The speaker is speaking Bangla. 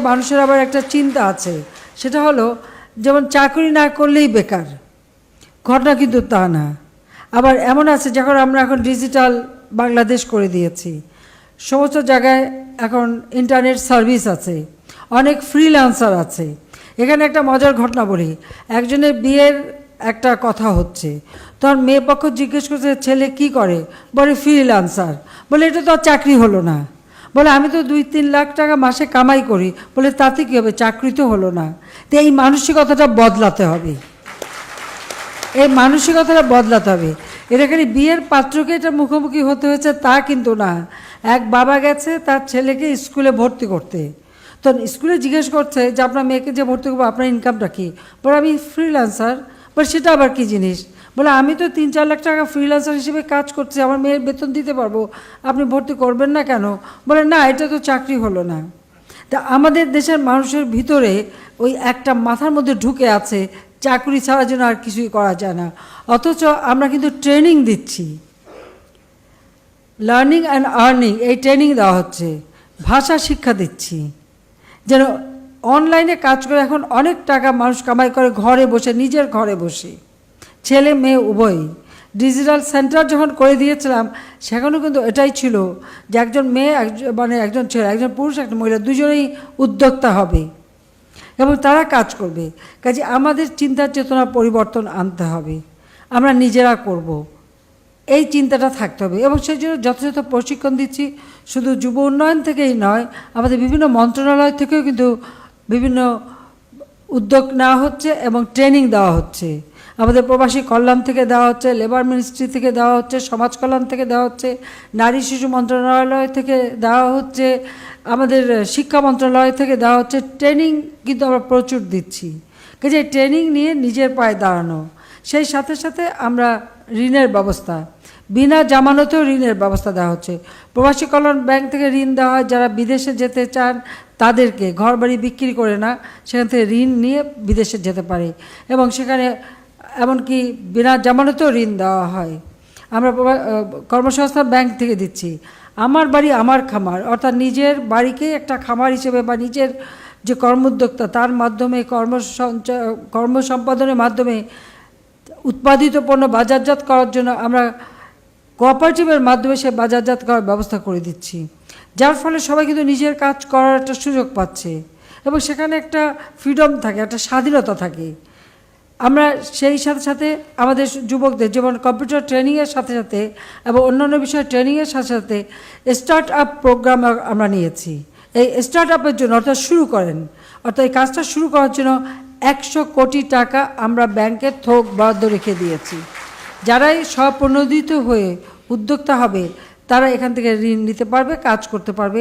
মানুষের আবার একটা চিন্তা আছে, সেটা হলো যেমন চাকরি না করলেই বেকার, ঘটনা কিন্তু তা না। আবার এমন আছে, যখন আমরা এখন ডিজিটাল বাংলাদেশ করে দিয়েছি, সমস্ত জায়গায় এখন ইন্টারনেট সার্ভিস আছে, অনেক ফ্রিল্যান্সার আছে। এখানে একটা মজার ঘটনা বলি, একজনের বিয়ের একটা কথা হচ্ছে, তখন মেয়ে পক্ষ জিজ্ঞেস করছে ছেলে কি করে, বলে ফ্রিল্যান্সার। বলে এটা তো আর চাকরি হলো না। বলে আমি তো 2-3 লাখ টাকা মাসে কামাই করি। বলে তাতে কী হবে, চাকরি তো হলো না। তো এই মানসিকতাটা বদলাতে হবে, এই মানসিকতাটা বদলাতে হবে। এটা খালি বিয়ের পাত্রকে এটা মুখোমুখি হতে হয়েছে তা কিন্তু না। এক বাবা গেছে তার ছেলেকে স্কুলে ভর্তি করতে, তো স্কুলে জিজ্ঞেস করছে যে আপনার মেয়েকে যে ভর্তি করবো আপনার ইনকামটা কী। বলে আমি ফ্রিল্যান্সার। বলে সেটা আবার কী জিনিস। বলে আমি তো 3-4 লাখ টাকা ফ্রিল্যান্সার হিসেবে কাজ করছি, আমার মেয়ের বেতন দিতে পারবো, আপনি ভর্তি করবেন না কেন। বলে না, এটা তো চাকরি হলো না। তা আমাদের দেশের মানুষের ভিতরে ওই একটা মাথার মধ্যে ঢুকে আছে, চাকরি ছাড়া যেন আর কিছুই করা যায় না। অথচ আমরা কিন্তু ট্রেনিং দিচ্ছি, লার্নিং অ্যান্ড আর্নিং, এই ট্রেনিং দেওয়া হচ্ছে, ভাষা শিক্ষা দিচ্ছি, যেন অনলাইনে কাজ করে এখন অনেক টাকা মানুষ কামাই করে ঘরে বসে, নিজের ঘরে বসে, ছেলে মেয়ে উভয়ই। ডিজিটাল সেন্টার যখন করে দিয়েছিলাম সেখানেও কিন্তু এটাই ছিল যে একজন মেয়ে, একজন ছেলে, একজন পুরুষ, একটা মহিলা, দুজনেই উদ্যোক্তা হবে এবং তারা কাজ করবে। কাজে আমাদের চিন্তার চেতনা পরিবর্তন আনতে হবে, আমরা নিজেরা করব, এই চিন্তাটা থাকতে হবে। এবং সেই জন্য যথাযথ প্রশিক্ষণ দিচ্ছি, শুধু যুব উন্নয়ন থেকেই নয়, আমাদের বিভিন্ন মন্ত্রণালয় থেকেও কিন্তু বিভিন্ন উদ্যোগ নেওয়া হচ্ছে এবং ট্রেনিং দেওয়া হচ্ছে। আমাদের প্রবাসী কল্যাণ থেকে দেওয়া হচ্ছে, লেবার মিনিস্ট্রি থেকে দেওয়া হচ্ছে, সমাজ কল্যাণ থেকে দেওয়া হচ্ছে, নারী শিশু মন্ত্রণালয় থেকে দেওয়া হচ্ছে, আমাদের শিক্ষা মন্ত্রণালয় থেকে দেওয়া হচ্ছে। ট্রেনিং কিন্তু আমরা প্রচুর দিচ্ছি। কাজে ট্রেনিং নিয়ে নিজের পায়ে দাঁড়ানো, সেই সাথে সাথে আমরা ঋণের ব্যবস্থা, বিনা জামানতেও ঋণের ব্যবস্থা দেওয়া হচ্ছে। প্রবাসী কল্যাণ ব্যাংক থেকে ঋণ দেওয়া হয়, যারা বিদেশে যেতে চান তাদেরকে, ঘর বাড়ি বিক্রি করে না, সেখান থেকে ঋণ নিয়ে বিদেশে যেতে পারে এবং সেখানে এমনকি বিনা জামানতেও ঋণ দেওয়া হয়। আমরা কর্মসংস্থান ব্যাংক থেকে দিচ্ছি। আমার বাড়ি আমার খামার, অর্থাৎ নিজের বাড়িকে একটা খামার হিসেবে বা নিজের যে কর্মোদ্যোক্তা তার মাধ্যমে কর্মসম্পাদনের মাধ্যমে উৎপাদিত পণ্য বাজারজাত করার জন্য আমরা কোঅপারেটিভের মাধ্যমে সে বাজারজাত করার ব্যবস্থা করে দিচ্ছি, যার ফলে সবাই কিন্তু নিজের কাজ করার একটা সুযোগ পাচ্ছে এবং সেখানে একটা ফ্রিডম থাকে, একটা স্বাধীনতা থাকে। আমরা সেই সাথে সাথে আমাদের যুবকদের যেমন কম্পিউটার ট্রেনিংয়ের সাথে সাথে এবং অন্যান্য বিষয়ে ট্রেনিংয়ের সাথে সাথে স্টার্ট আপ প্রোগ্রাম আমরা নিয়েছি। এই স্টার্ট আপের জন্য, অর্থাৎ শুরু করেন, অর্থাৎ এই কাজটা শুরু করার জন্য 100 কোটি টাকা আমরা ব্যাংকের থোক বরাদ্দ রেখে দিয়েছি। যারাই স্বপ্রণোদিত হয়ে উদ্যোক্তা হবে তারা এখান থেকে ঋণ নিতে পারবে, কাজ করতে পারবে।